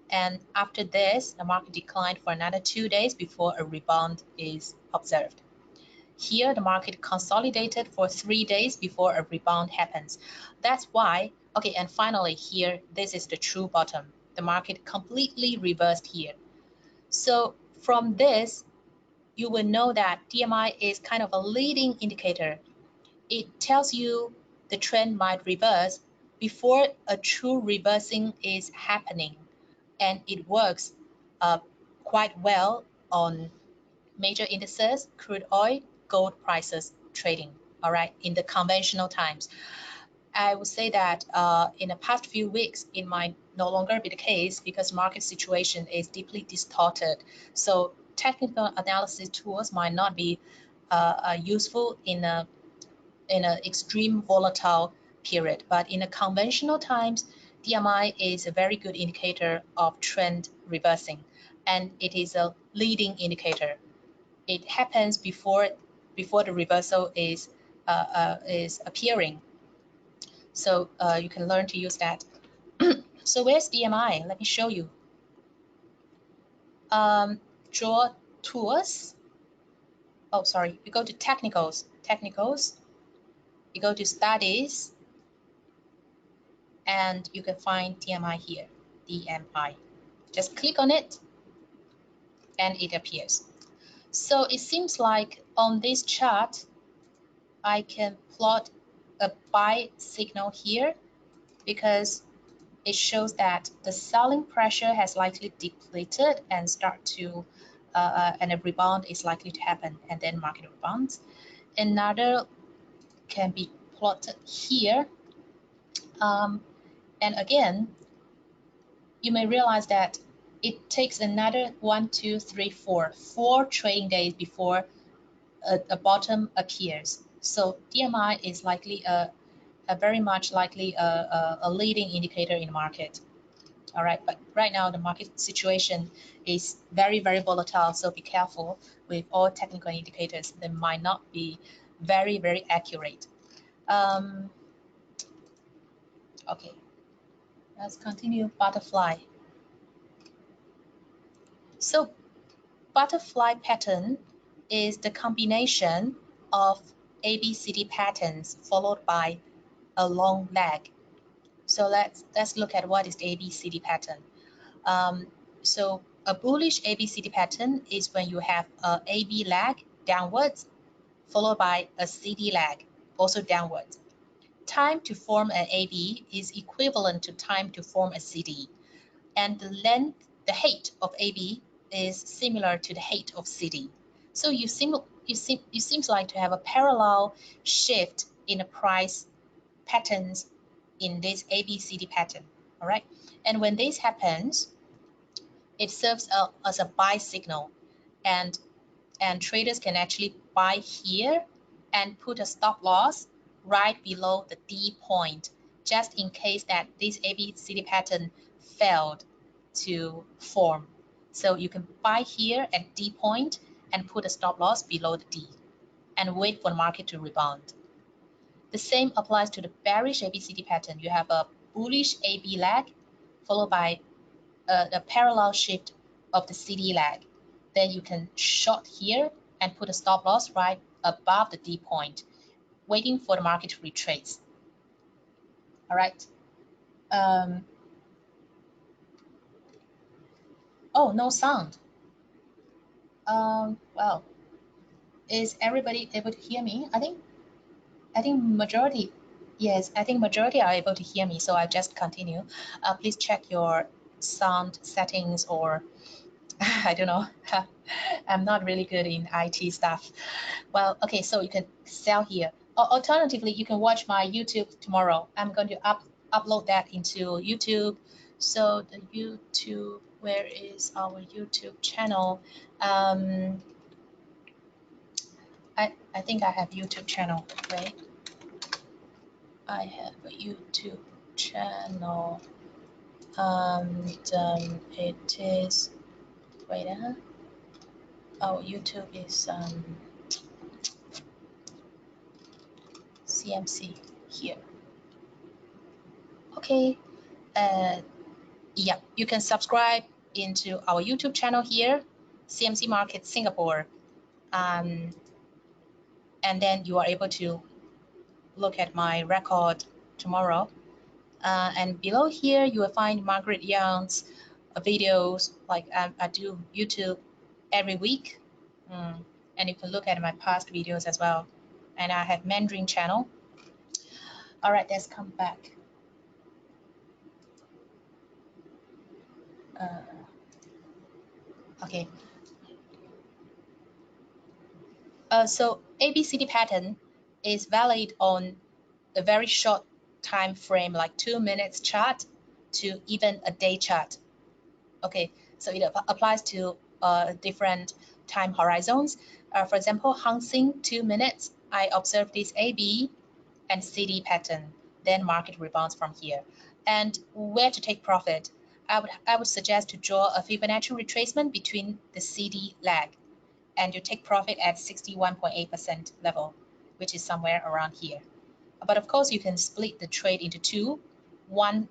And after this, the market declined for another 2 days before a rebound is observed. Here, the market consolidated for 3 days before a rebound happens. That's why, okay, and finally here, this is the true bottom. The market completely reversed here. So from this, you will know that DMI is kind of a leading indicator. It tells you the trend might reverse before a true reversing is happening. And it works quite well on major indices, crude oil, gold prices trading, all right, in the conventional times. I would say that in the past few weeks, it might no longer be the case because market situation is deeply distorted. So technical analysis tools might not be useful in a extreme volatile period, but in a conventional times, DMI is a very good indicator of trend reversing, and it is a leading indicator. It happens before the reversal is appearing. So you can learn to use that. So where's DMI? Let me show you. Draw tools. Oh, sorry. You go to technicals. You go to studies, and you can find DMI here. DMI. Just click on it, and it appears. So it seems like on this chart, I can plot a buy signal here because it shows that the selling pressure has likely depleted and start to and a rebound is likely to happen, and then market rebounds. Another can be plotted here, and again you may realize that it takes another 4 trading days before a bottom appears. So DMI is likely a very much likely a leading indicator in the market. All right, but right now the market situation is very, very volatile, so be careful with all technical indicators. They might not be very, very accurate. Okay, let's continue butterfly. So butterfly pattern is the combination of ABCD patterns followed by a long leg. So let's look at what is the ABCD pattern. So a bullish ABCD pattern is when you have a AB leg downwards, followed by a CD leg, also downwards. Time to form an AB is equivalent to time to form a CD, and the height of AB is similar to the height of CD. So it seems like to have a parallel shift in the price patterns in this ABCD pattern. All right, and when this happens, it serves as a buy signal, and traders can actually buy here and put a stop loss right below the D point, just in case that this ABCD pattern failed to form. So you can buy here at D point and put a stop loss below the D and wait for the market to rebound. The same applies to the bearish ABCD pattern. You have a bullish AB leg followed by a parallel shift of the CD leg. Then you can short here and put a stop loss right above the D point, waiting for the market to retrace. All right. Oh, no sound. Well, is everybody able to hear me? I think majority. Yes, I think majority are able to hear me, so I'll just continue. Please check your sound settings, or I don't know. I'm not really good in IT stuff. Well, okay, so you can sell here. Alternatively, you can watch my YouTube tomorrow. I'm going to upload that into YouTube. So the YouTube, where is our YouTube channel? I think I have YouTube channel. Wait, I have a YouTube channel, and it is. Wait, oh, YouTube is CMC here. Okay, yeah, you can subscribe into our YouTube channel here, CMC Markets Singapore, and then you are able to look at my record tomorrow. And below here, you will find Margaret Yang's videos. Like I do YouTube every week, and you can look at my past videos as well. And I have Mandarin channel. All right, let's come back. Okay. So ABCD pattern is valid on a very short time frame like 2 minutes chart to even a day chart. Okay, so it applies to different time horizons. For example, Hang Seng 2 minutes, I observe this AB and CD pattern, then market rebounds from here. And where to take profit? I would suggest to draw a Fibonacci retracement between the CD lag, and you take profit at 61.8% level, which is somewhere around here. But of course, you can split the trade into two. One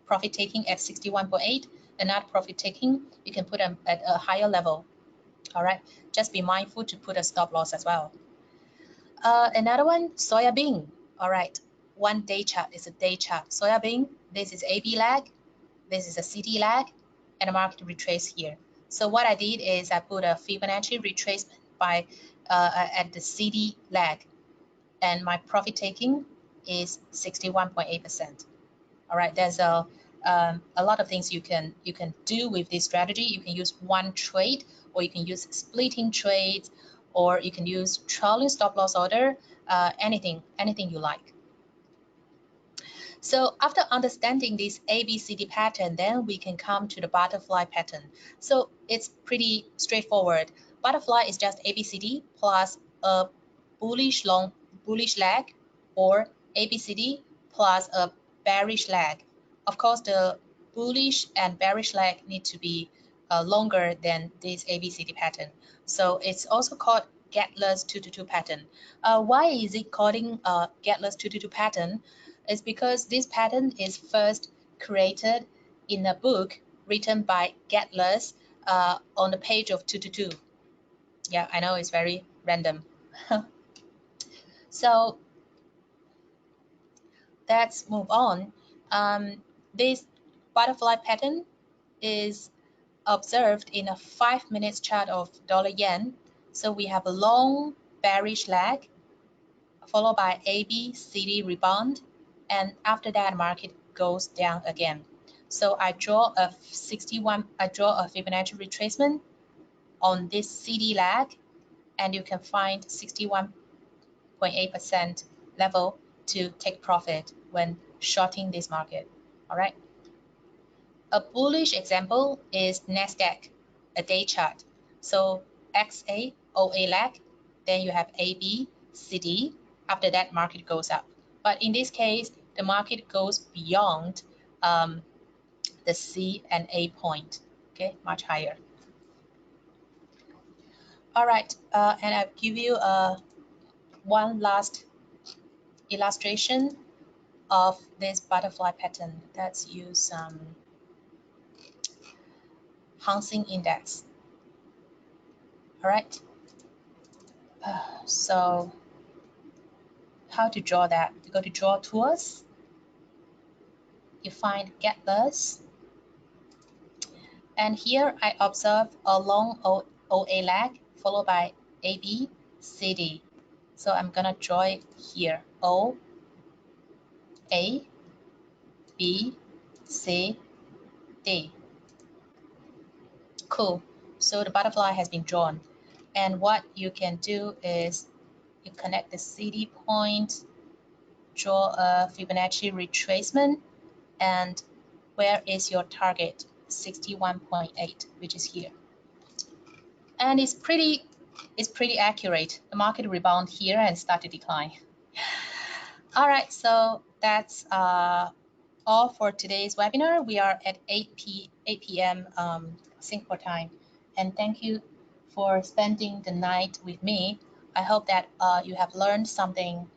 profit taking at 61.8, another profit taking, you can put them at a higher level. All right, just be mindful to put a stop loss as well. Another one, soya bean. All right, 1 day chart is a day chart. Soya bean, this is AB lag, this is a CD lag, and a market retrace here. So what I did is I put a Fibonacci retracement by at the CD lag, and my profit taking is 61.8%. All right, there's a lot of things you can do with this strategy. You can use one trade, or you can use splitting trades, or you can use trailing stop loss order, anything you like. So after understanding this ABCD pattern, then we can come to the butterfly pattern. So it's pretty straightforward. Butterfly is just ABCD plus a bullish lag, or ABCD plus a bearish lag. Of course, the bullish and bearish lag need to be longer than this ABCD pattern. So it's also called Gatler's 222 pattern. Why is it called Gatler's 222 pattern? It's because this pattern is first created in a book written by Gatler's on the page of 222. Yeah, I know it's very random. So let's move on. This butterfly pattern is observed in a 5 minutes chart of dollar yen. So we have a long bearish lag followed by AB CD rebound, and after that market goes down again. So I draw a Fibonacci retracement on this CD lag, and you can find 61.8% level to take profit when shorting this market. All right. A bullish example is Nasdaq, a day chart. So XA, OA lag, then you have AB, CD. After that, market goes up. But in this case, the market goes beyond the C and A point, okay, much higher. All right, and I'll give you one last illustration of this butterfly pattern. Let's use Hang Seng Index. All right, so how to draw that? You go to draw tools, you find Gatler's, and here I observe a long OA lag followed by AB, CD. So I'm gonna draw it here, O, A, B, C, D. Cool, so the butterfly has been drawn. And what you can do is you connect the CD point, draw a Fibonacci retracement, and where is your target? 61.8, which is here. And it's pretty accurate. The market rebound here and start to decline. All right, so that's all for today's webinar. We are at 8 p.m. Singapore time, and thank you for spending the night with me. I hope that you have learned something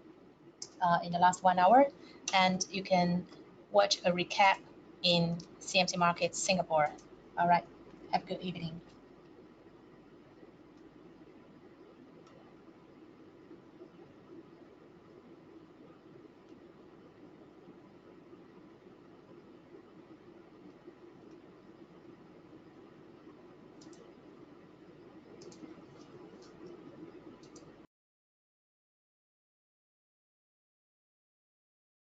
in the last 1 hour, and you can watch a recap in CMC Markets Singapore. All right, have a good evening.